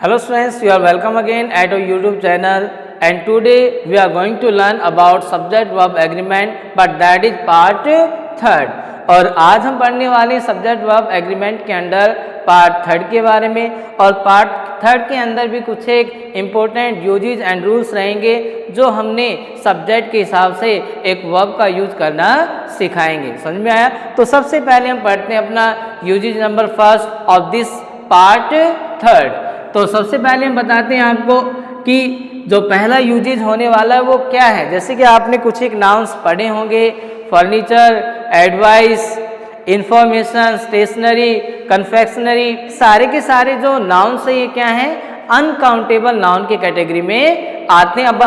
Hello students, you are welcome again at our YouTube channel, and today we are going to learn about subject verb agreement, but that is part third. और आज हम पढ़ने वाले subject verb agreement के अंदर part third के बारे में, और पार्ट थर्ड के अंदर भी कुछ एक इम्पोर्टेंट यूजेज एंड रूल्स रहेंगे जो हमने सब्जेक्ट के हिसाब से एक वर्ब का यूज करना सिखाएंगे। समझ में आया? तो सबसे पहले हम पढ़ते हैं अपना uses number first of this part third. तो सबसे पहले हम बताते हैं आपको कि जो पहला यूजेज होने वाला है वो क्या है। जैसे कि आपने कुछ एक नाउन्स पढ़े होंगे, furniture, advice, information, stationery, confectionery, सारे के सारे जो नाउन्स है ये क्या है, अनकाउंटेबल नाउन की कैटेगरी में आते हैं। अब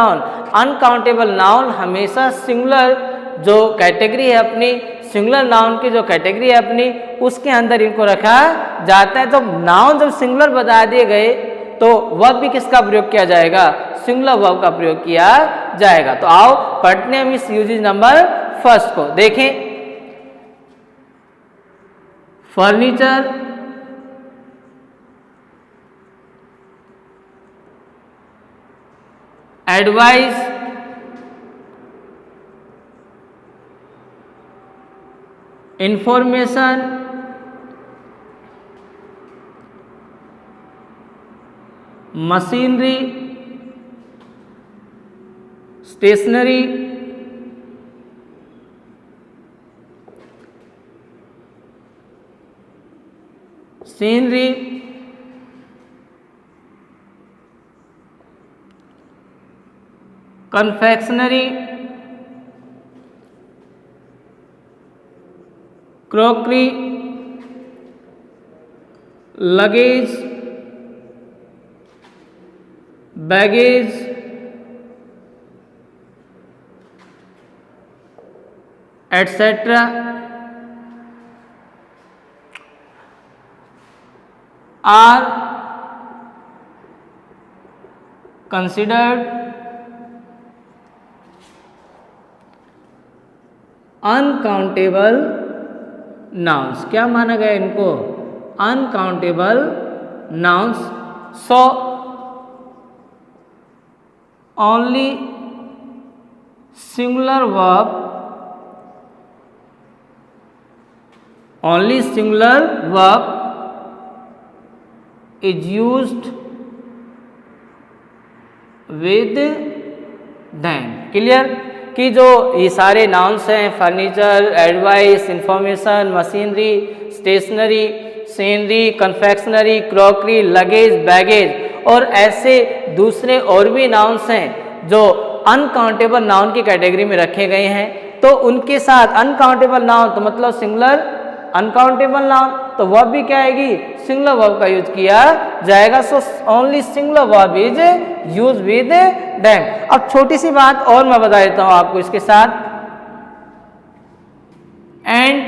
अनकाउंटेबल नाउन हमेशा सिंगुलर जो कैटेगरी है अपनी, सिंगुलर नाउन की जो कैटेगरी है अपनी, उसके अंदर इनको रखा जाता है। तो नाउन जब सिंगुलर बता दिए गए तो वर्ब भी किसका प्रयोग किया जाएगा, सिंगुलर वर्ब का प्रयोग किया जाएगा। तो आओ पढ़ते हैं हम इस यूजेज नंबर फर्स्ट को। देखें, furniture, advice, information, machinery, stationery, scenery, confectionery, crockery, luggage, baggage, etcetera are considered uncountable nouns। क्या माना गया इनको, uncountable nouns। So only singular verb is used with them। Clear कि जो ये सारे नाउन्स हैं, furniture, advice, information, machinery, stationery, scenery, confectionery, crockery, luggage, baggage और ऐसे दूसरे और भी नाउन्स हैं जो अनकाउंटेबल नाउन की कैटेगरी में रखे गए हैं। तो उनके साथ अनकाउंटेबल नाउन तो मतलब सिंगुलर, अनकाउंटेबल नाउन तो वर्ब भी क्या आएगी, सिंगुलर वर्ब का यूज किया जाएगा। So only singular verb is use with them. अब छोटी सी बात और मैं बता देता हूं आपको इसके साथ, and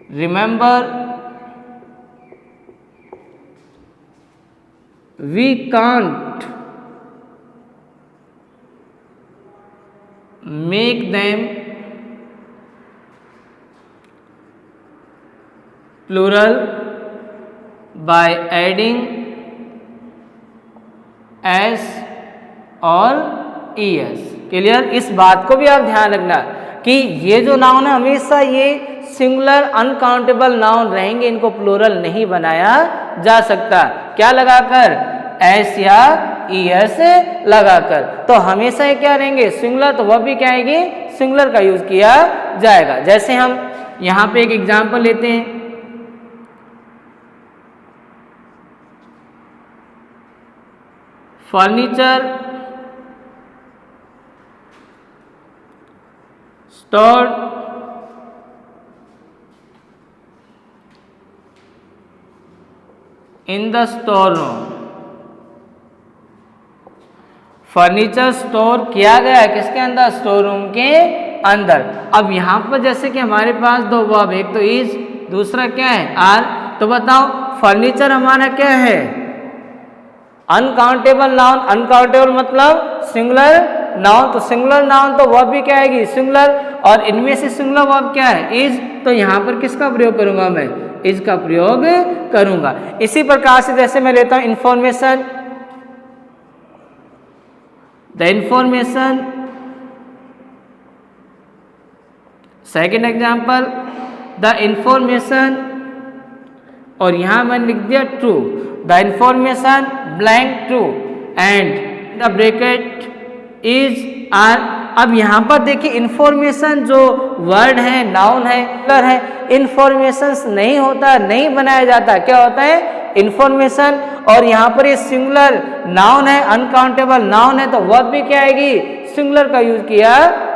remember we can't make them plural by adding s और es। क्लियर? इस बात को भी आप ध्यान रखना कि ये जो नाउन है हमेशा ये सिंगुलर अनकाउंटेबल नाउन रहेंगे, इनको प्लूरल नहीं बनाया जा सकता। क्या लगाकर, एस या es लगाकर। तो हमेशा ये क्या रहेंगे, सिंगुलर। तो वह भी क्या आएगी, सिंगुलर का यूज किया जाएगा। जैसे हम यहां पे एक एग्जांपल लेते हैं, furniture stored in the store room। Furniture store किया गया है किसके अंदर, स्टोर रूम के अंदर। अब यहां पर जैसे कि हमारे पास दो वर्ब, एक तो इज, दूसरा क्या है, आर। तो बताओ फर्नीचर हमारा क्या है, अनकाउंटेबल नाउन। अनकाउंटेबल मतलब सिंगुलर नाउन, तो सिंगुलर नाउन तो वर्ब भी क्या आएगी, सिंगुलर। और इनमें से सिंगुलर वर्ब क्या है, इज। तो यहाँ पर किसका प्रयोग करूंगा मैं, इसका प्रयोग करूंगा। इसी प्रकार से जैसे मैं लेता हूं information, the information. Second example, the information, और यहां मैंने लिख दिया true, the information blank true and the bracket is are. अब यहाँ पर देखिए इंफॉर्मेशन जो वर्ड है, नाउन है, प्लूरल है, इंफॉर्मेशन नहीं होता, नहीं बनाया जाता, क्या होता है इंफॉर्मेशन। और यहाँ पर ये सिंगुलर नाउन है, अनकाउंटेबल नाउन है, तो वर्ब भी क्या आएगी, सिंगुलर का यूज किया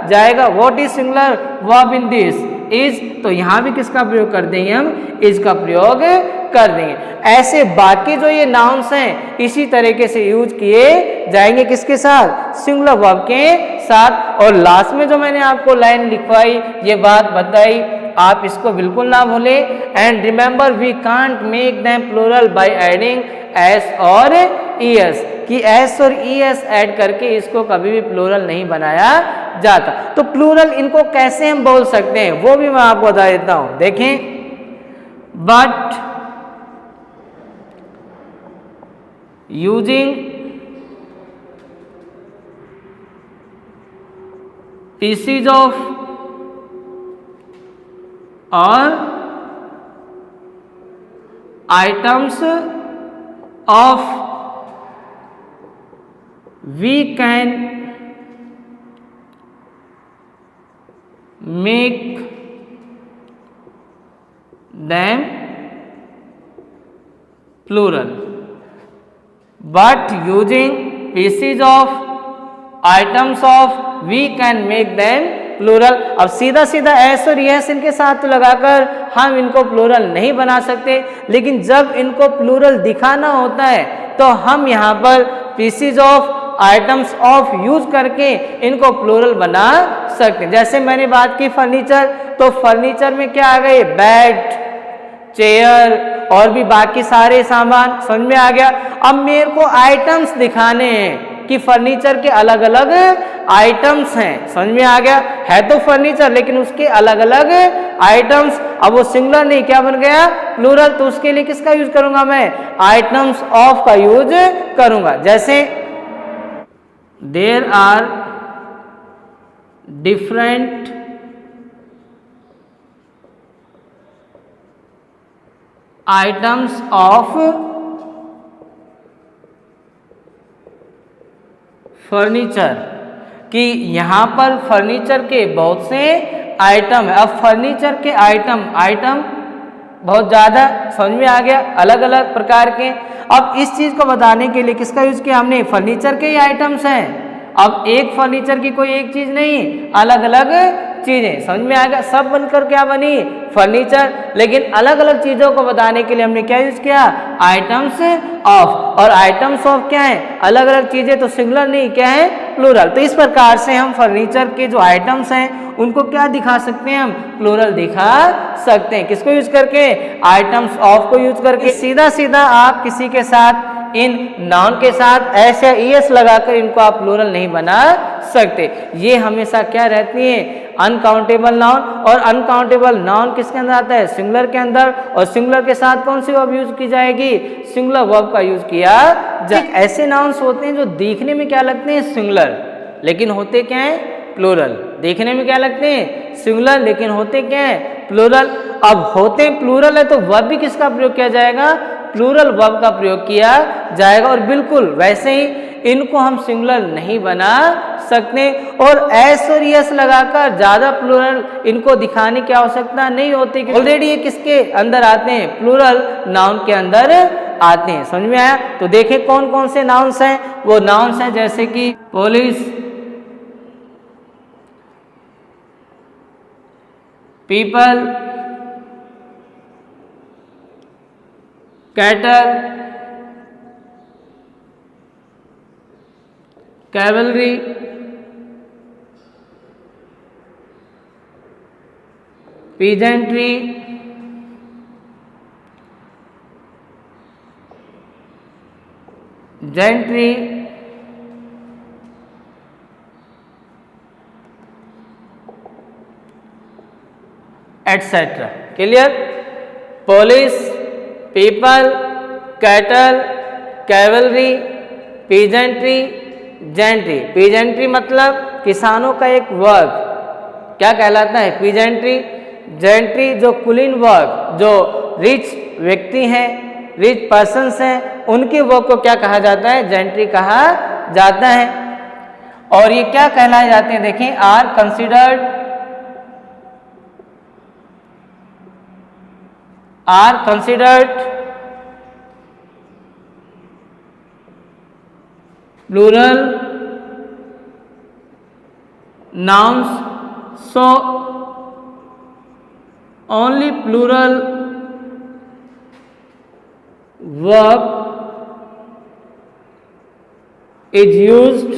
जाएगा। What is singular, verb in this is, तो यहाँ भी किसका प्रयोग कर देंगे हम, इज का प्रयोग कर देंगे। ऐसे बाकी जो ये नाउन्स हैं इसी तरीके से यूज किए जाएंगे, किसके साथ, सिंगुलर वर्ब के साथ। और लास्ट में जो मैंने आपको लाइन लिखवाई, ये बात बताई, आप इसको बिल्कुल ना भूलें। And remember we can't make them plural by adding s और ईएस, कि एस और ईएस ऐड करके इसको कभी भी प्लूरल नहीं बनाया जाता। तो प्लूरल इनको कैसे हम बोल सकते हैं वो भी मैं आपको बता देता हूं। देखें, बट यूजिंग पीसीज ऑफ और items of we can make them plural, but using pieces of items of we can make them plural. अब सीधा सीधा एस और यस इनके साथ तो लगाकर हम इनको प्लूरल नहीं बना सकते, लेकिन जब इनको प्लूरल दिखाना होता है तो हम यहाँ पर PCs of items of use करके इनको प्लूरल बना सकते हैं। जैसे मैंने बात की फर्नीचर, तो फर्नीचर में क्या आ गए, बेड, चेयर और भी बाकी सारे सामान, समझ में आ गया। अब मेरे को आइटम्स दिखाने हैं कि फर्नीचर के अलग अलग आइटम्स हैं, समझ में आ गया, है तो फर्नीचर लेकिन उसके अलग अलग आइटम्स। अब वो सिंगुलर नहीं, क्या बन गया, प्लूरल, तो उसके लिए किसका यूज करूंगा मैं, आइटम्स ऑफ का यूज करूंगा। जैसे there are different items of furniture, कि यहाँ पर फर्नीचर के बहुत से आइटम है। अब फर्नीचर के आइटम बहुत ज़्यादा, समझ में आ गया, अलग अलग प्रकार के। अब इस चीज़ को बताने के लिए किसका यूज किया हमने, फर्नीचर के ही आइटम्स हैं। अब एक फर्नीचर की कोई एक चीज़ नहीं, अलग अलग चीज़ें, समझ में आ गया, सब बनकर क्या बनी, फर्नीचर। लेकिन अलग अलग चीज़ों को बताने के लिए हमने क्या यूज किया, आइटम्स ऑफ। और आइटम्स ऑफ क्या है, अलग अलग चीज़ें, तो सिंगुलर नहीं, क्या है, प्लूरल। तो इस प्रकार से हम फर्नीचर के जो आइटम्स हैं उनको क्या दिखा सकते हैं, हम प्लूरल दिखा सकते हैं। किसको यूज करके, आइटम्स ऑफ को यूज करके। सीधा सीधा आप किसी के साथ इन नाउन के साथ ऐसे ईएस लगाकर इनको आप प्लूरल नहीं बना सकते। ये हमेशा क्या रहती है, अनकाउंटेबल नाउन। और अनकाउंटेबल नाउन किसके अंदर आता है, सिंगुलर के अंदर। और सिंगुलर के साथ कौन सी वर्ब यूज की जाएगी, सिंगुलर वर्ब का यूज किया जाए। ऐसे नाउन्स होते हैं जो दिखने में क्या लगते हैं, सिंगुलर, लेकिन होते क्या है, प्लूरल। देखने में क्या लगते हैं, सिंगुलर, लेकिन होते क्या है, प्लूरल। अब होते प्लूरल है तो वर्ब भी किसका प्रयोग किया जाएगा, प्लूरल वर्ब का प्रयोग किया जाएगा। और बिल्कुल वैसे ही इनको हम सिंगुलर नहीं बना सकते। और एस और यस लगाकर ज़्यादा प्लूरल इनको दिखाने की आवश्यकता नहीं होती, ऑलरेडी ये किसके अंदर आते हैं, प्लूरल नाउन के अंदर आते हैं। समझ में आया। तो देखें कौन कौन से नाउन्स हैं, वो नाउन्स हैं जैसे कि police, people, cattle, cavalry, peasantry, gentry, etcetera. Clear. Police, people, cattle, cavalry, peasantry, gentry. Peasantry मतलब किसानों का एक वर्ग, क्या कहलाता है? पीजेंट्री। जेंट्री जो कुलीन वर्ग, जो रिच व्यक्ति हैं, रिच पर्सन्स हैं, उनके वर्ग को क्या कहा जाता है? जेंट्री कहा जाता है। और ये क्या कहलाए जाते हैं? देखें, are considered plural nouns, so only plural verb is used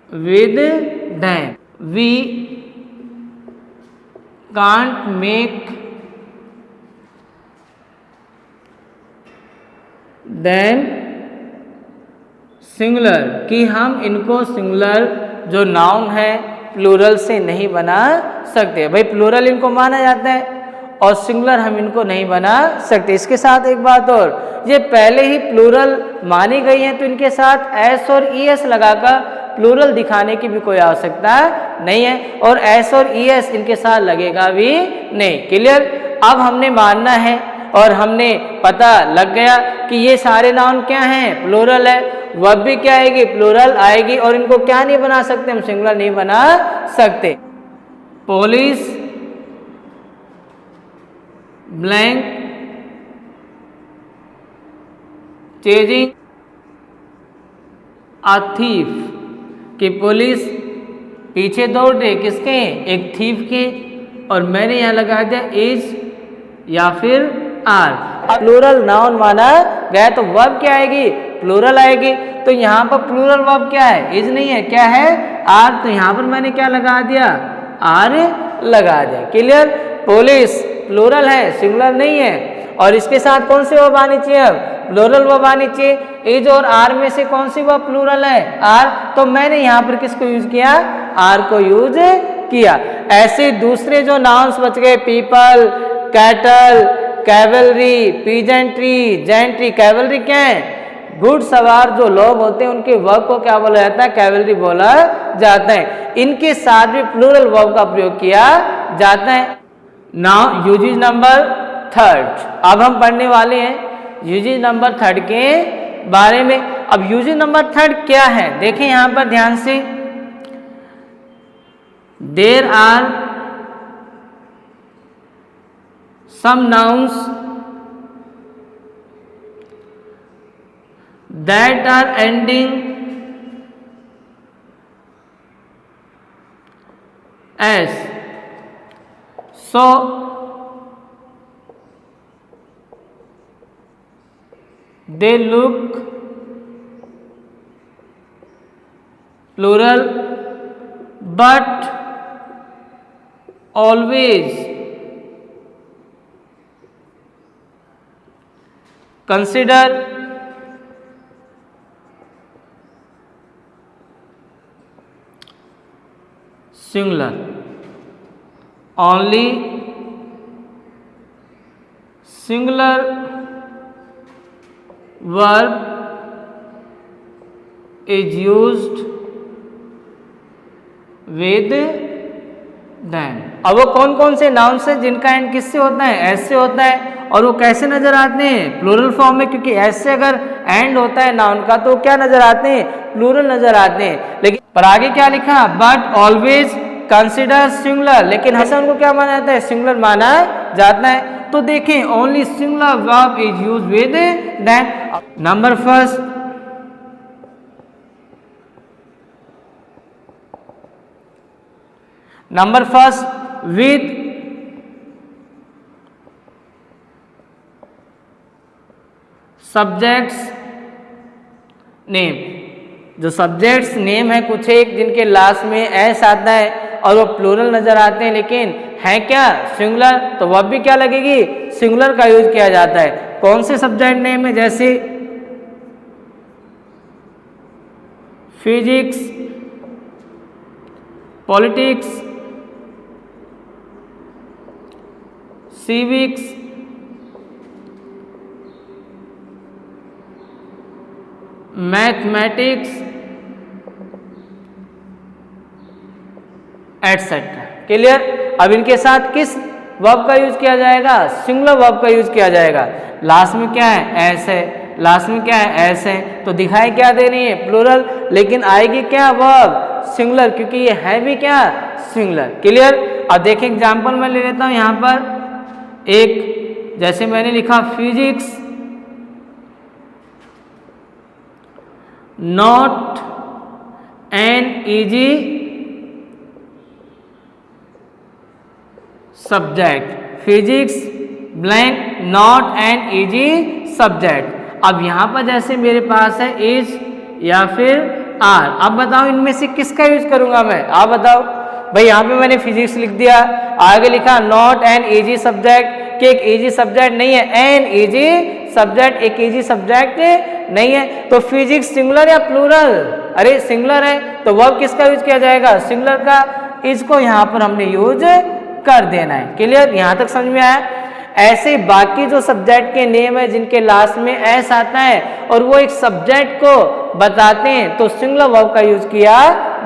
with them. We can't make then singular, कि हम इनको सिंगुलर जो नाउन है प्लूरल से नहीं बना सकते। भाई प्लूरल इनको माना जाता है और सिंगुलर हम इनको नहीं बना सकते। इसके साथ एक बात और, ये पहले ही प्लूरल मानी गई हैं तो इनके साथ एस और ई एस लगाकर प्लूरल दिखाने की भी कोई आवश्यकता नहीं है, और एस और ई एस इनके साथ लगेगा भी नहीं। क्लियर? अब हमने मानना है और हमने पता लग गया कि ये सारे नाउन क्या हैं? प्लूरल है। वर्ब भी क्या आएगी? प्लूरल आएगी। और इनको क्या नहीं बना सकते? हम सिंगुलर नहीं बना सकते। Police blank chasing a thief, कि पुलिस पीछे दौड़ रही किसके? एक थीफ के, और मैंने यहाँ लगा दिया इज या फिर आर। प्लूरल नाउन माना गया तो वर्ब क्या आएगी? प्लूरल आएगी। तो यहाँ पर प्लूरल वर्ब क्या है? इज नहीं है, क्या है? आर। तो यहाँ पर मैंने क्या लगा दिया? आर लगा दिया। क्लियर? पुलिस प्लूरल है, सिंगुलर नहीं है। और इसके साथ कौन सी वर्ब आनी चाहिए? अब प्लूरल वर्ब आनी चाहिए। इज और आर में से कौन सी वर्ब प्लूरल है? आर। तो मैंने यहाँ पर किसको यूज किया? आर को यूज किया। ऐसे दूसरे जो नाउन्स बच गए, people, cattle, cavalry, peasantry, gentry. Cavalry क्या है? घुड़सवार जो लोग होते हैं उनके वर्ब को क्या बोला जाता है? कैवलरी बोला जाता है। इनके साथ भी प्लूरल वर्ब का प्रयोग किया जाता है। नाउ यूजेज नंबर थर्ड, अब हम पढ़ने वाले हैं यूजेज नंबर थर्ड के बारे में। अब यूजेज नंबर थर्ड क्या है? देखें यहां पर ध्यान से, there are some nouns that are ending s, so they look plural but always consider singular. Only singular verb is used with them. अब वो कौन कौन से नाउन्स हैं जिनका एंड किससे होता है? एस से होता है। और वो कैसे नजर आते हैं? प्लूरल फॉर्म में, क्योंकि एस से अगर एंड होता है नाउन का तो क्या नजर आते हैं? प्लूरल नजर आते हैं। लेकिन पर आगे क्या लिखा? बट ऑलवेज कंसिडर सिंगुलर, लेकिन हमेशा उनको क्या माना जाता है? सिंगुलर माना जाता है। तो देखें, only singular verb is use with them. Number first, with subjects name. जो सब्जेक्ट्स नेम है कुछ एक जिनके लास्ट में एस आता है और वो प्लूरल नजर आते हैं, लेकिन है क्या? सिंगुलर। तो वह भी क्या लगेगी? सिंगुलर का यूज किया जाता है। कौन से सब्जेक्ट नेम है? जैसे physics, politics, civics, mathematics etcetera. Clear. अब इनके साथ किस वर्ब का यूज किया जाएगा? सिंगुलर वर्ब का यूज किया जाएगा। लास्ट में क्या है? एस है। लास्ट में क्या है? एस है। तो दिखाई क्या दे रही है? प्लूरल। लेकिन आएगी क्या? वर्ब सिंगुलर, क्योंकि ये है भी क्या? सिंगुलर। क्लियर। अब देखिए एग्जाम्पल मैं ले लेता हूं यहां पर एक, जैसे मैंने लिखा physics not an easy subject, physics blank not an easy subject. अब यहां पर जैसे मेरे पास है इज या फिर आर, अब बताओ इनमें से किसका यूज करूंगा मैं? आप बताओ भाई। यहां पे मैंने फिजिक्स लिख दिया, आगे लिखा नॉट एन इजी सब्जेक्ट, कि एक इजी सब्जेक्ट नहीं है, एन इजी सब्जेक्ट एक इजी सब्जेक्ट नहीं है। तो फिजिक्स सिंगुलर या प्लूरल? अरे सिंगुलर है, तो वर्ब किसका यूज किया जाएगा? सिंगुलर का। इसको यहां पर हमने यूज कर देना है। क्लियर। यहां तक समझ में आया? ऐसे बाकी जो सब्जेक्ट के नेम है जिनके लास्ट में एस आता है और वो एक सब्जेक्ट को बताते हैं, तो सिंगुलर वर्ब का यूज किया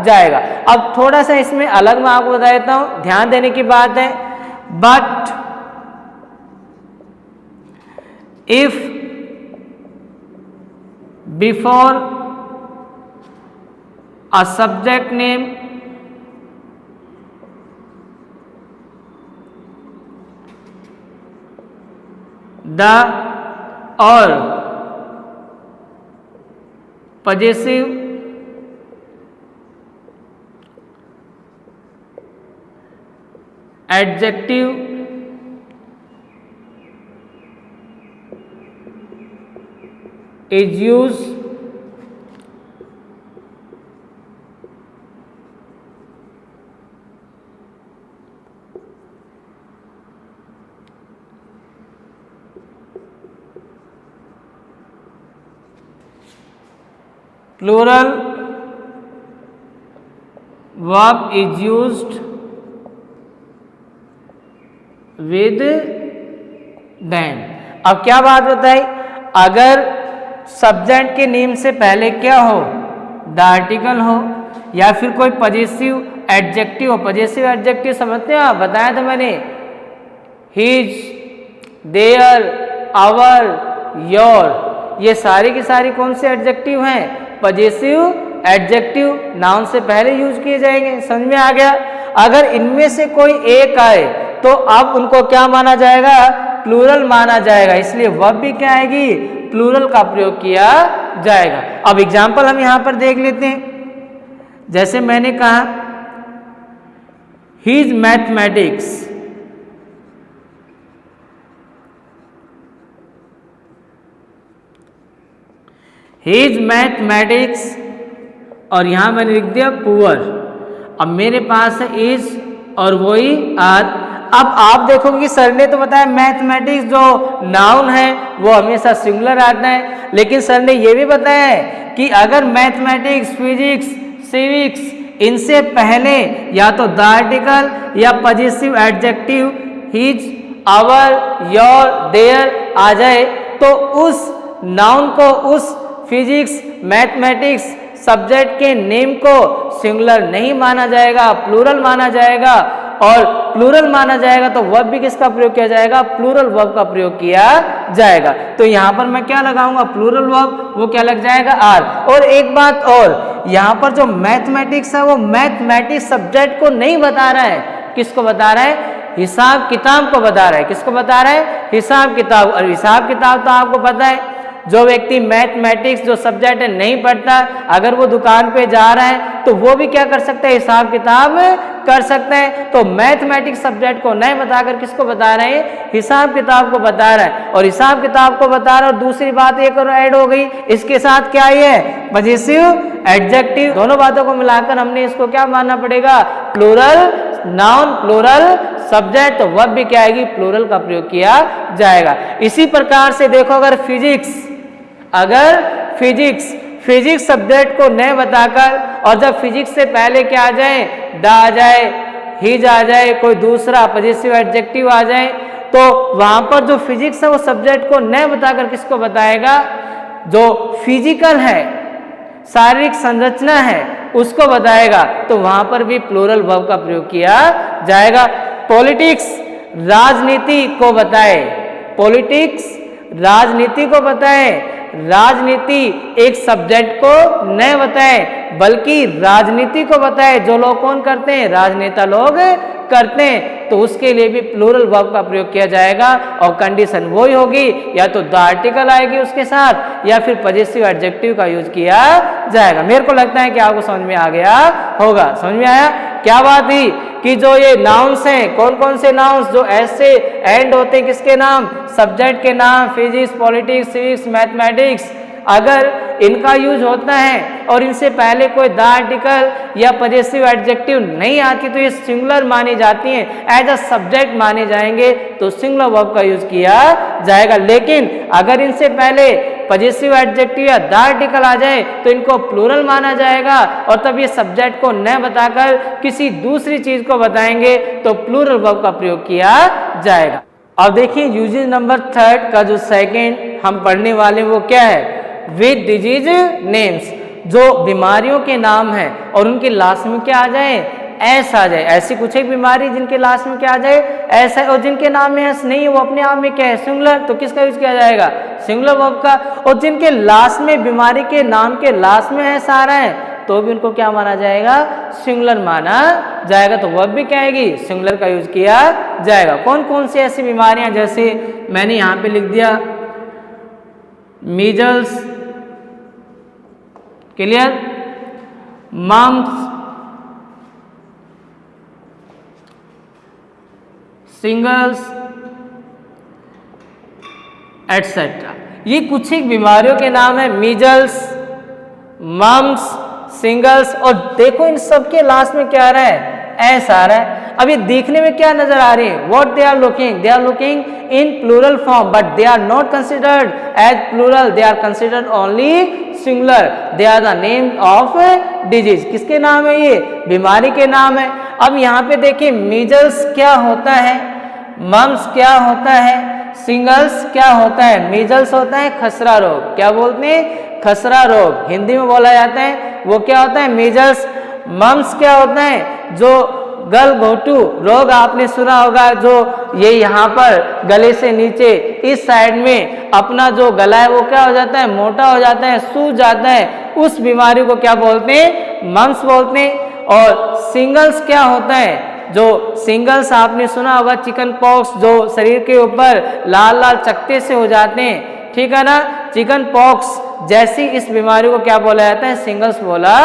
जाएगा। अब थोड़ा सा इसमें अलग मैं आपको बता देता हूं, ध्यान देने की बात है। But if before a subject name the or possessive adjective is used plural verb is used with them। अब क्या बात बताई? अगर सब्जेक्ट के नेम से पहले क्या हो? द आर्टिकल हो या फिर कोई पजेसिव एडजेक्टिव हो। पजेसिव एडजेक्टिव समझते हो आप? बताया था मैंने, हिज, देयर, आवर, योर, ये सारी की सारी कौन से एडजेक्टिव हैं? पजेसिव एडजेक्टिव नाउन से पहले यूज किए जाएंगे। समझ में आ गया? अगर इनमें से कोई एक आए तो अब उनको क्या माना जाएगा? प्लूरल माना जाएगा। इसलिए वर्ब भी क्या आएगी? प्लूरल का प्रयोग किया जाएगा। अब एग्जांपल हम यहां पर देख लेते हैं। जैसे मैंने कहा हिज मैथमेटिक्स, हिज मैथमेटिक्स, और यहां मैंने लिख दिया पुअर। अब मेरे पास है इज और वही आर। अब आप देखोगे कि सर ने तो बताया मैथमेटिक्स जो नाउन है वो हमेशा सिंगुलर आता है, लेकिन सर ने ये भी बताया है कि अगर मैथमेटिक्स, फिजिक्स, सिविक्स इनसे पहले या तो द आर्टिकल या possessive adjective his, our, your, their आ जाए तो उस नाउन को, उस फिजिक्स, मैथमेटिक्स सब्जेक्ट के नेम को सिंगुलर नहीं माना जाएगा, प्लूरल माना जाएगा। और प्लूरल माना जाएगा तो वर्ब भी किसका प्रयोग किया जाएगा? प्लूरल वर्ब का प्रयोग किया जाएगा। तो यहां पर मैं क्या लगाऊंगा? प्लूरल वर्ब, वो क्या लग जाएगा? आर। और एक बात और, यहां पर जो मैथमेटिक्स है वो मैथमेटिक्स सब्जेक्ट को नहीं बता रहा है। किसको बता रहा है? हिसाब किताब को बता रहा है। किसको बता रहा है? हिसाब किताब। और हिसाब किताब तो आपको पता है, जो व्यक्ति मैथमेटिक्स जो सब्जेक्ट है नहीं पढ़ता, अगर वो दुकान पे जा रहा है तो वो भी क्या कर सकता है? हिसाब किताब कर सकता है। तो मैथमेटिक्स सब्जेक्ट को नहीं बताकर किसको बता रहे हैं? हिसाब किताब को बता रहा है। और हिसाब किताब को बता रहा है। और दूसरी बात एक और ऐड हो गई इसके साथ, क्या है? Possessive adjective. दोनों बातों को मिलाकर हमने इसको क्या मानना पड़ेगा? Plural noun, plural subject. तो वर्ब भी क्या आएगी? प्लूरल का प्रयोग किया जाएगा। इसी प्रकार से देखो, अगर फिजिक्स सब्जेक्ट को नहीं बताकर और जब फिजिक्स से पहले क्या आ जाए? द आ जाए, हिज आ जाए, कोई दूसरा पजेसिव एडजेक्टिव आ जाए, तो वहां पर जो फिजिक्स है वो सब्जेक्ट को न बताकर किसको बताएगा, जो फिजिकल है, शारीरिक संरचना है, उसको बताएगा। तो वहां पर भी प्लूरल वर्ब का प्रयोग किया जाएगा। पॉलिटिक्स राजनीति को बताए, पॉलिटिक्स राजनीति को बताए, राजनीति एक सब्जेक्ट को न बताए बल्कि राजनीति को बताए, जो लोग कौन करते हैं, राजनेता लोग करते हैं, तो उसके लिए भी प्लूरल वर्ब का प्रयोग किया जाएगा। और कंडीशन वही होगी, या तो द आर्टिकल आएगी उसके साथ या फिर पजेसिव एडजेक्टिव का यूज किया जाएगा। मेरे को लगता है कि आपको समझ में आ गया होगा। समझ में आया क्या बात ही कि जो ये नाउन्स हैं, कौन कौन से नाउन्स जो ऐसे एंड होते हैं, किसके नाम, सब्जेक्ट के नाम, फिजिक्स, पॉलिटिक्स, सिविक्स, मैथमेटिक्स, अगर इनका यूज होता है और इनसे पहले कोई द आर्टिकल या पजेसिव एडजेक्टिव नहीं आती तो ये सिंगुलर मानी जाती हैं, एज अ सब्जेक्ट माने जाएंगे, तो सिंगुलर वर्ब का यूज किया जाएगा। लेकिन अगर इनसे पहले पजेसिव एडजेक्टिव या द आर्टिकल आ जाए तो इनको प्लूरल माना जाएगा, और तब ये सब्जेक्ट को न बताकर किसी दूसरी चीज को बताएंगे तो प्लूरल वर्ब का प्रयोग किया जाएगा। अब देखिए यूजेज नंबर 3 का जो सेकंड हम पढ़ने वाले वो क्या है, विद डिजीज नेम्स, जो बीमारियों के नाम हैं और उनके लास्ट में क्या आ जाए, एस आ जाए। ऐसी कुछ एक बीमारी जिनके लास्ट में क्या आ जाए, एस है, और जिनके नाम में एस नहीं है वो अपने आप में क्या है, सिंगुलर, तो किसका यूज किया जाएगा, सिंगुलर वर्ब का। और जिनके लास्ट में बीमारी के नाम के लास्ट में एस आ रहा है तो भी उनको क्या माना जाएगा, सिंगुलर माना जाएगा, तो वर्ब भी क्या आएगी, सिंगुलर का यूज किया जाएगा। कौन कौन सी ऐसी बीमारियां, जैसे मैंने यहां पे लिख दिया measles, clear, mumps, shingles etcetera, ये कुछ ही बीमारियों के नाम है, मीजल्स, मम्स, सिंगल्स, और देखो इन सब के लास्ट में क्या आ रहा है, एस आ रहा है। अब ये देखने में क्या नजर आ रही है, what they are looking in plural form, but they are not considered as plural, they are considered only singular, they are the name of disease. किसके नाम है, ये बीमारी के नाम है। अब यहाँ पे देखिए मीजल्स क्या होता है, मम्स क्या होता है, सिंगल्स क्या होता है, मीजल्स होता है खसरा रोग, क्या बोलते हैं, खसरा रोग, हिंदी में बोला जाता है, वो क्या होता है, मीजल्स। मम्स क्या होता है, जो गलघोटू रोग आपने सुना होगा, जो ये यहाँ पर गले से नीचे इस साइड में अपना जो गला है वो क्या हो जाता है, मोटा हो जाता है, सूज जाता है, उस बीमारी को क्या बोलते हैं, मम्स बोलते हैं। और सिंगल्स क्या होता है, जो सिंगल्स आपने सुना होगा, चिकन पॉक्स, जो शरीर के ऊपर लाल लाल चकत्ते से हो जाते हैं, ठीक है ना, चिकन पॉक्स जैसी इस बीमारी को क्या बोला जाता है, सिंगल्स बोला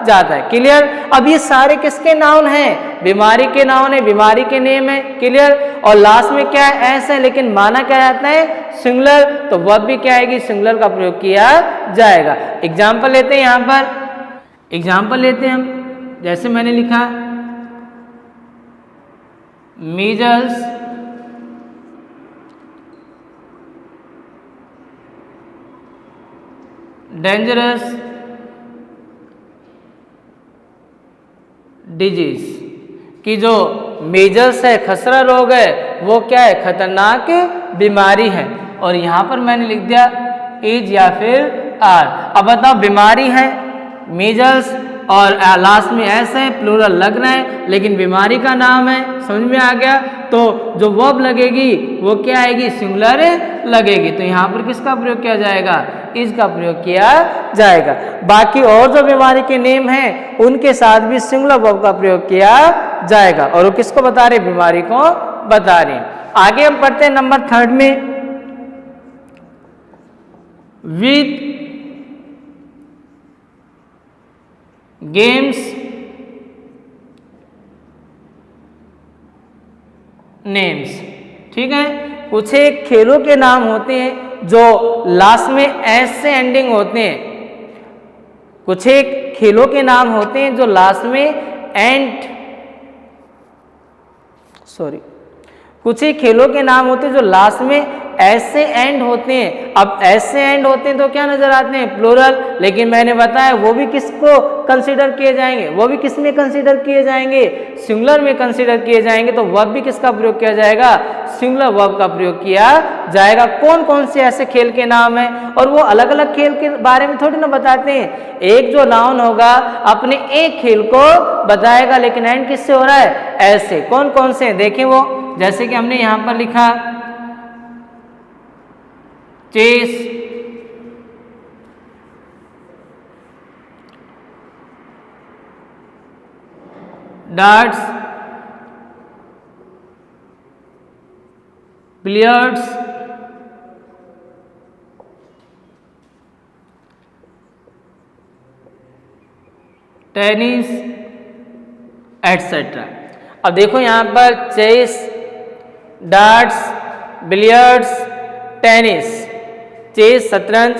जाता है। क्लियर। अब ये सारे किसके नाउन हैं, बीमारी के नाउन है, बीमारी के नेम है, क्लियर। और लास्ट में क्या है, एस है, लेकिन माना क्या जाता है, सिंगुलर, तो वर्ब भी क्या आएगी, सिंगुलर का प्रयोग किया जाएगा। एग्जाम्पल लेते हैं, यहां पर एग्जाम्पल लेते हैं हम, जैसे मैंने लिखा मीजल्स, डेंजरस डिजीज, कि जो मीजल्स है, खसरा रोग है, वो क्या है, खतरनाक बीमारी है। और यहां पर मैंने लिख दिया इज या फिर आर। अब बताओ, बीमारी है मीजल्स और लास्ट में ऐसे है, प्लूरल लग रहा है, लेकिन बीमारी का नाम है, समझ में आ गया। तो जो वर्ब लगेगी वो क्या आएगी, सिंगुलर लगेगी। तो यहाँ पर किसका प्रयोग किया जाएगा, इज का प्रयोग किया जाएगा। बाकी और जो बीमारी के नेम हैं उनके साथ भी सिंगुलर वर्ब का प्रयोग किया जाएगा। और वो किसको बता रहे, बीमारी को बता रहे। आगे हम पढ़ते हैं नंबर 3 में, विद गेम्स नेम्स, ठीक है। कुछ एक खेलों के नाम होते हैं जो लास्ट में एस से एंडिंग होते हैं, कुछ एक खेलों के नाम होते हैं जो लास्ट में कुछ ही खेलों के नाम होते हैं जो लास्ट में एस से एंड होते हैं। अब एस से एंड होते हैं तो क्या नजर आते हैं, प्लूरल, लेकिन मैंने बताया वो भी किसको कंसीडर किए जाएंगे, वो भी किस में कंसीडर किए जाएंगे, सिंगुलर में कंसीडर किए जाएंगे। तो वर्ब भी किसका प्रयोग किया जाएगा, सिंगुलर वर्ब का प्रयोग किया जाएगा। कौन कौन से ऐसे खेल के नाम हैं, और वो अलग अलग खेल के बारे में थोड़ी ना बताते हैं। एक जो नाउन होगा अपने एक खेल को बताएगा, लेकिन एंड किससे हो रहा है, ऐसे। कौन कौन से हैं देखें वो, जैसे कि हमने यहां पर लिखा chess, darts, billiards, tennis etcetera. अब देखो यहां पर chess, darts, billiards, tennis. Chess शतरंज,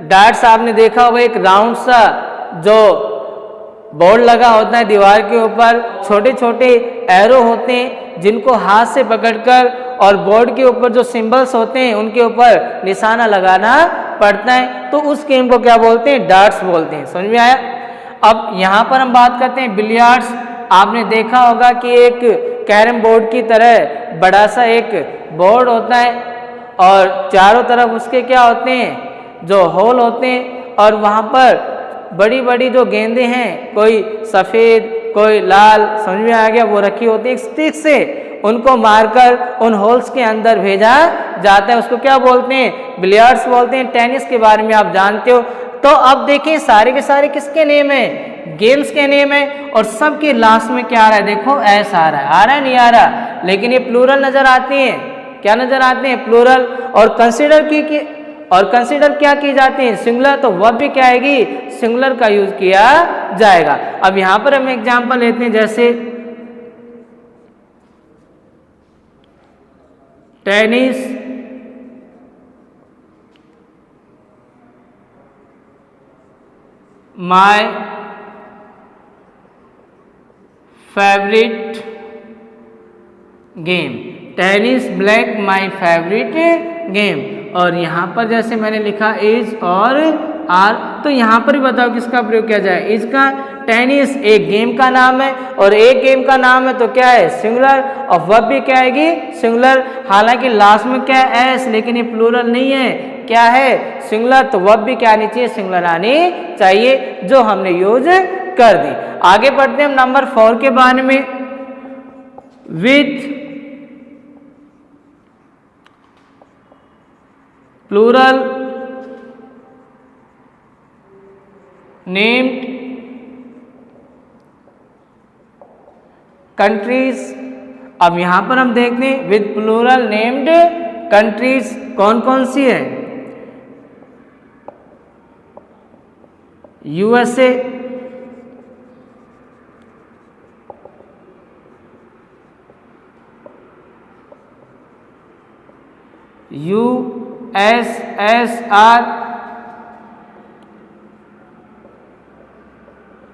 डार्ट्स आपने देखा होगा एक राउंड सा जो बोर्ड लगा होता है दीवार के ऊपर, छोटे छोटे एरो होते हैं जिनको हाथ से पकड़कर और बोर्ड के ऊपर जो सिंबल्स होते हैं उनके ऊपर निशाना लगाना पड़ता है, तो उस गेम को क्या बोलते हैं, डार्ट्स बोलते हैं। समझ में आया। अब यहाँ पर हम बात करते हैं बिलियर्ड्स। आपने देखा होगा कि एक कैरम बोर्ड की तरह बड़ा सा एक बोर्ड होता है और चारों तरफ उसके क्या होते हैं, जो होल होते हैं, और वहाँ पर बड़ी बड़ी जो गेंदें हैं, कोई सफ़ेद कोई लाल, समझ में आ गया, वो रखी होती है एक स्टिक से, उनको मारकर उन होल्स के अंदर भेजा जाता है, उसको क्या बोलते हैं, बिलियर्ड्स बोलते हैं। टेनिस के बारे में आप जानते हो। तो अब देखें सारे के सारे किसके नेम है, गेम्स के नेम है, और सबके लास्ट में क्या आ रहा है, देखो एस आ रहा है नहीं आ रहा, लेकिन ये प्लूरल नजर आती है। क्या नजर आते हैं, प्लूरल। और कंसीडर क्या की जाती है, सिंगुलर, तो वर्ब भी क्या आएगी, सिंगुलर का यूज किया जाएगा। अब यहां पर हम एग्जांपल लेते हैं, जैसे tennis, my favourite game. Tennis black my favourite game. और यहाँ पर जैसे मैंने लिखा इज और आर, तो यहाँ पर भी बताओ किसका प्रयोग किया जाए, इज का। टेनिस एक गेम का नाम है, और एक गेम का नाम है तो क्या है, सिंगुलर, और वर्ब भी क्या आएगी, सिंगुलर। हालांकि लास्ट में क्या है, एस, लेकिन ये प्लूरल नहीं है, क्या है, सिंगुलर, तो वर्ब भी क्या आनी चाहिए, सिंगुलर आनी चाहिए, जो हमने यूज कर दी। आगे बढ़ते हैं हम नंबर 4 के बारे में। With plural named countries. अब यहां पर हम देखते हैं विद प्लूरल नेम्ड कंट्रीज कौन कौन सी है, USA, USSR,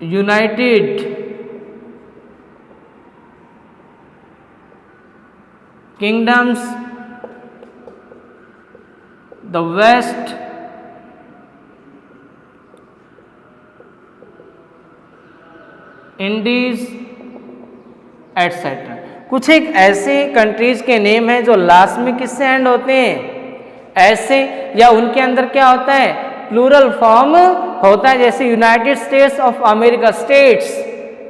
United kingdoms, the West Indies etcetera. कुछ एक ऐसे कंट्रीज के नेम हैं जो लास्ट में किससे एंड होते हैं, ऐसे, या उनके अंदर क्या होता है, प्लूरल फॉर्म होता है। जैसे United states of America, states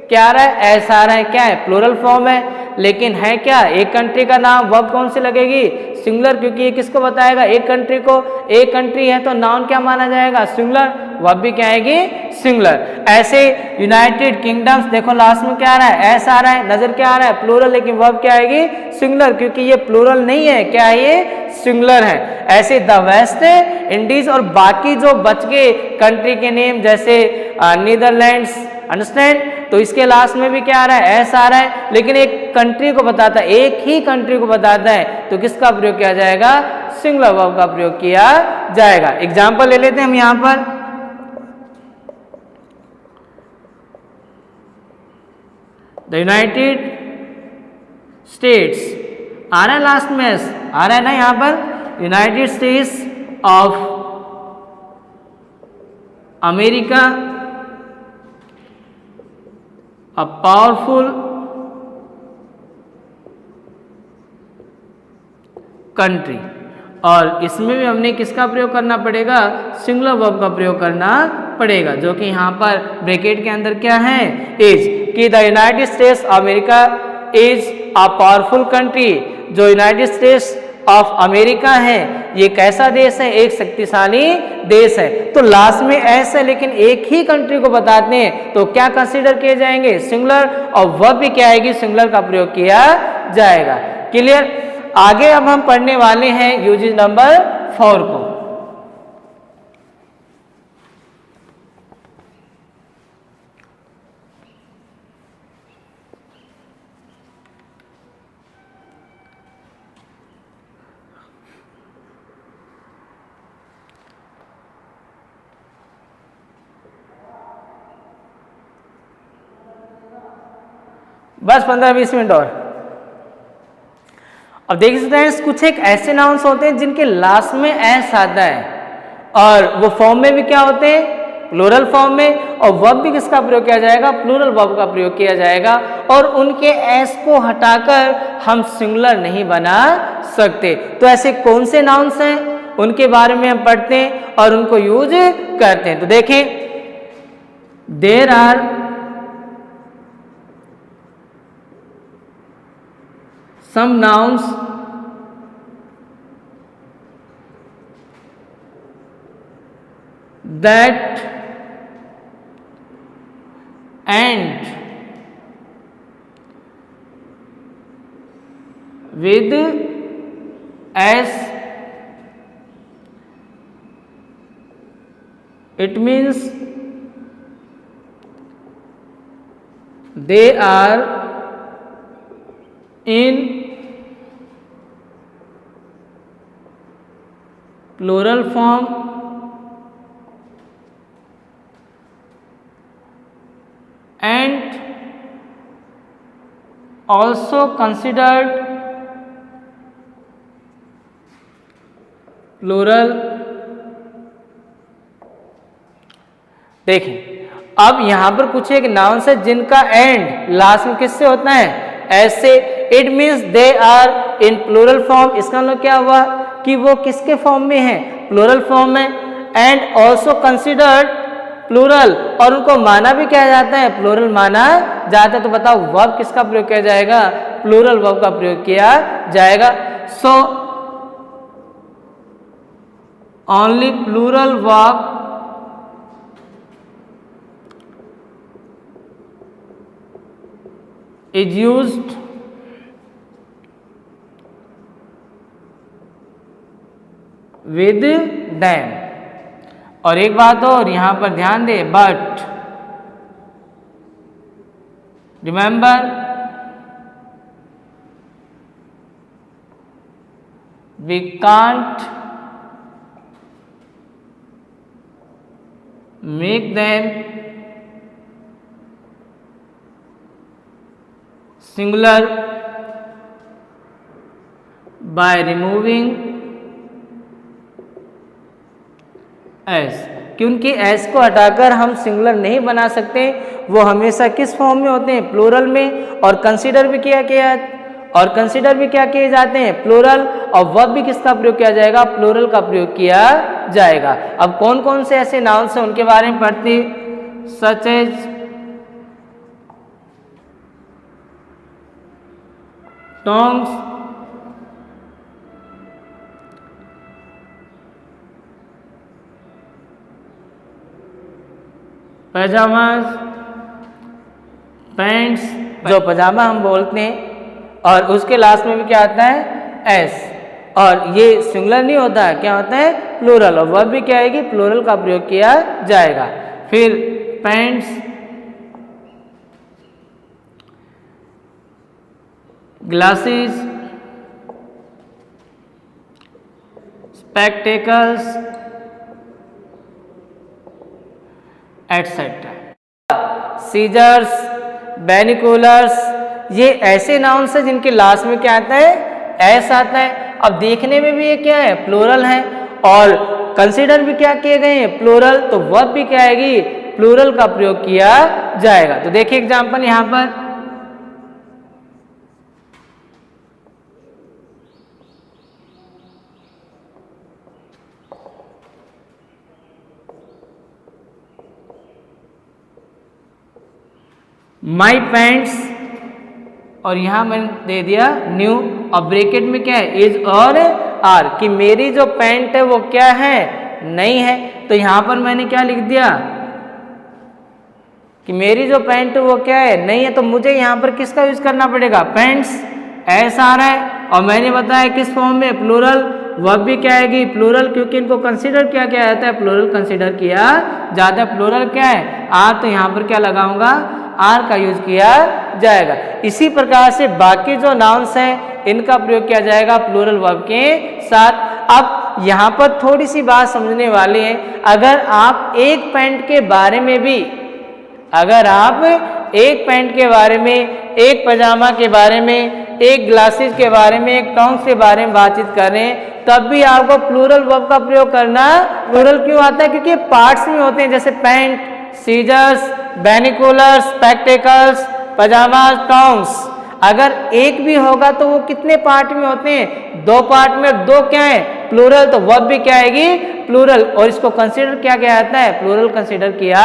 क्या आ रहा है, ऐसा आ रहा है, क्या है, प्लूरल फॉर्म है, लेकिन है क्या, एक कंट्री का नाम, वर्ब कौन सी लगेगी, सिंगुलर, क्योंकि ये किसको बताएगा, एक कंट्री को। एक कंट्री है तो नाउन क्या माना जाएगा, सिंगुलर, वर्ब भी क्या आएगी, सिंगुलर। ऐसे यूनाइटेड किंगडम्स, देखो लास्ट में क्या आ रहा है, ऐसा आ रहा है, नजर क्या आ रहा है, प्लूरल, लेकिन वर्ब क्या आएगी, सिंगुलर, क्योंकि ये प्लूरल नहीं है, क्या है, ये सिंगुलर है। ऐसे द वेस्ट इंडीज, और बाकी जो बच गए कंट्री के नेम, जैसे नीदरलैंड्स, अंडरस्टैंड, तो इसके लास्ट में भी क्या आ रहा है, ऐसा आ रहा है, लेकिन एक कंट्री को बताता है, एक ही कंट्री को बताता है, तो किसका प्रयोग किया जाएगा, सिंगुलर वर्ब का प्रयोग किया जाएगा। एग्जाम्पल ले लेते हैं हम यहां पर, द यूनाइटेड स्टेट्स, आ रहा है लास्ट में एस, आ रहा है ना यहां पर, United states of America, a powerful country. और इसमें भी हमने किसका प्रयोग करना पड़ेगा, सिंगुलर वर्ब का प्रयोग करना पड़ेगा, जो कि यहाँ पर ब्रैकेट के अंदर क्या है, इज, कि the United states America is a powerful country. जो यूनाइटेड स्टेट्स ऑफ अमेरिका है ये कैसा देश है, एक शक्तिशाली देश है। तो लास्ट में एस है लेकिन एक ही कंट्री को बताते हैं तो क्या कंसीडर किए जाएंगे, सिंगुलर, और वर्ब भी क्या आएगी, सिंगुलर का प्रयोग किया जाएगा। क्लियर। आगे अब हम पढ़ने वाले हैं यूजेज नंबर 4 को। बस 15-20 मिनट और। अब देख सकते हैं कुछ एक ऐसे नाउन्स होते हैं जिनके लास्ट में एस आता है और वो फॉर्म में भी क्या होते हैं, प्लूरल फॉर्म में, और वर्ब भी किसका प्रयोग किया जाएगा, प्लूरल वर्ब का प्रयोग किया जाएगा। और उनके एस को हटाकर हम सिंगुलर नहीं बना सकते। तो ऐसे कौन से नाउन्स हैं उनके बारे में हम पढ़ते हैं और उनको यूज करते हैं। तो देखें, there are some nouns that end with s, it means they are in plural form and also considered plural। देखें अब यहां पर कुछ एक नाउन्स है जिनका एंड लास्ट में किससे होता है, ऐसे। It means they are in plural form, इसका मतलब क्या हुआ कि वो किसके फॉर्म में है, प्लूरल फॉर्म में। एंड ऑल्सो कंसिडर्ड प्लूरल, और उनको माना भी क्या जाता है, प्लूरल माना जाता है। तो बताओ वर्ब किसका प्रयोग किया जाएगा, प्लूरल वर्ब का प्रयोग किया जाएगा। So only plural verb is used with them। और एक बात और यहां पर ध्यान दे, but remember we can't make them singular by removing s, क्योंकि s को हटाकर हम सिंगुलर नहीं बना सकते। वो हमेशा किस फॉर्म में होते हैं, प्लूरल में। और कंसीडर भी क्या किए जाते हैं, प्लूरल। और वर्ब भी किसका प्रयोग किया जाएगा, प्लूरल का प्रयोग किया जाएगा। अब कौन कौन से ऐसे नाउन्स हैं उनके बारे में पढ़ते, सच एज टोंग्स, पैजामाज, पैंट्स, जो पजामा हम बोलते हैं, और उसके लास्ट में भी क्या आता है, एस। और ये सिंगुलर नहीं होता है, क्या होता है, प्लूरल। और वर्ब भी क्या आएगी, प्लूरल का प्रयोग किया जाएगा। फिर pants, glasses, spectacles etcetera. Scissors, binoculars, ये ऐसे नाउन्स हैं जिनके लास्ट में क्या आता है, एस आता है। अब देखने में भी ये क्या है, प्लूरल है, और कंसीडर भी क्या किए गए हैं, प्लूरल। तो वर्ब भी क्या आएगी, प्लूरल का प्रयोग किया जाएगा। तो देखिए एग्जांपल यहां पर, माई पैंट्स, और यहाँ मैंने दे दिया न्यू, और ब्रैकेट में क्या है, इज और आर, कि मेरी जो पैंट है वो क्या है, नई है। तो यहाँ पर मैंने क्या लिख दिया कि मेरी जो पैंट है वो क्या है, नई है। तो मुझे यहाँ पर किसका यूज करना पड़ेगा, पैंट्स, एस आ रहा है, और मैंने बताया किस फॉर्म में, प्लूरल, वर्ब भी क्या आएगी, प्लूरल, क्योंकि इनको कंसीडर क्या किया जाता है, प्लूरल कंसीडर किया जाता है। प्लूरल क्या है, आर, तो यहाँ पर क्या लगाऊंगा, आर का यूज किया जाएगा। इसी प्रकार से बाकी जो नाउन्स हैं इनका प्रयोग किया जाएगा प्लूरल वर्ब के साथ। अब यहाँ पर थोड़ी सी बात समझने वाली है, अगर आप एक पैंट के बारे में भी, अगर आप एक पैंट के बारे में, एक पजामा के बारे में, एक ग्लासेस के बारे में, एक टॉन्ग्स के बारे में बातचीत करें, तब भी आपको प्लूरल वर्ब का प्रयोग करना। प्लूरल क्यों आता है, क्योंकि पार्ट्स में होते हैं, जैसे पैंट, सीजर्स, बैनिकुलर्स, स्पेक्टेकल्स, पजामा, टॉन्ग्स। अगर एक भी होगा तो वो कितने पार्ट में होते हैं, दो पार्ट में, दो क्या है, प्लूरल, तो वर्ब भी क्या आएगी, प्लूरल, और इसको कंसीडर क्या किया जाता है, प्लूरल कंसीडर किया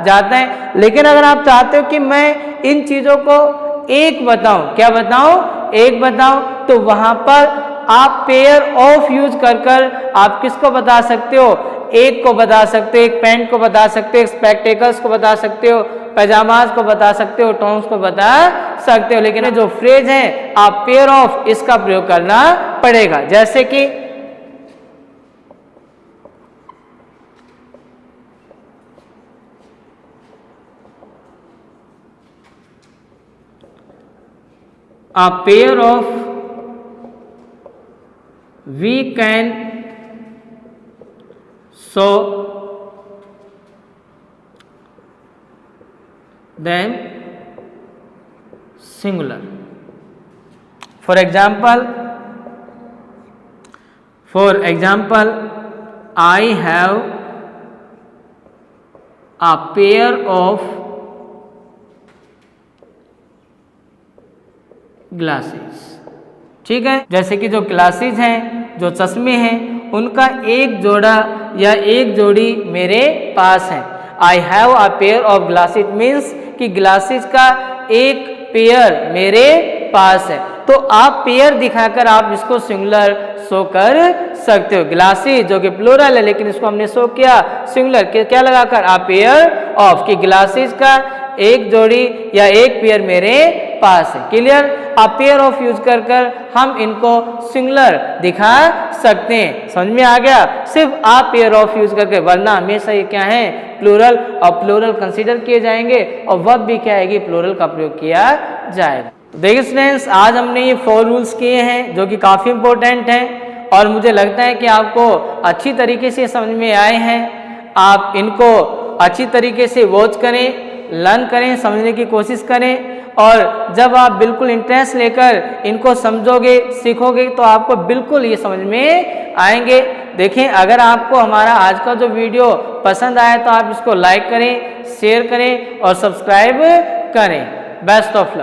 जाता है। लेकिन अगर आप चाहते हो कि मैं इन चीजों को एक बताऊं, क्या बताऊं, एक बताऊं, तो वहां पर आप पेयर ऑफ यूज कर आप किसको बता सकते हो, एक को बता सकते हो, एक पैंट को बता सकते हो, एक स्पेक्टेकल्स को बता सकते हो, पैजामाज को बता सकते हो, टॉन्ग्स को बता सकते हो। लेकिन जो फ्रेज है आप पेयर ऑफ, इसका प्रयोग करना पड़ेगा। जैसे कि a pair of we can show them singular. For example, I have a pair of glasses. ठीक है, जैसे कि जो ग्लासेस हैं, जो चश्मे हैं, उनका एक जोड़ा या एक जोड़ी मेरे पास है। I have a pair of glasses means कि ग्लासेस का एक पेयर मेरे पास है। तो आप पेयर दिखाकर आप इसको सिंगुलर शो कर सकते हो। ग्लासेस जो कि प्लूरल है, लेकिन इसको हमने शो किया सिंगुलर, क्या लगाकर, आ पेयर ऑफ, कि ग्लासेस का एक जोड़ी या एक पेयर मेरे पास है। Clear, a pair of use कर हम इनको सिंगुलर दिखा सकते हैं। समझ में आ गया, सिर्फ आ पेयर ऑफ यूज करके, वरना हमेशा ये क्या है, प्लूरल, और प्लूरल कंसीडर किए जाएंगे, और वर्ब भी क्या आएगी, प्लूरल का प्रयोग किया जाएगा। देखिए स्टूडेंट्स, आज हमने ये 4 रूल्स किए हैं जो कि काफ़ी इंपॉर्टेंट हैं, और मुझे लगता है कि आपको अच्छी तरीके से समझ में आए हैं। आप इनको अच्छी तरीके से वॉच करें, लर्न करें, समझने की कोशिश करें, और जब आप बिल्कुल इंटरेस्ट लेकर इनको समझोगे, सीखोगे, तो आपको बिल्कुल ये समझ में आएंगे। देखें, अगर आपको हमारा आज का जो वीडियो पसंद आया तो आप इसको लाइक करें, शेयर करें और सब्सक्राइब करें। Best of luck.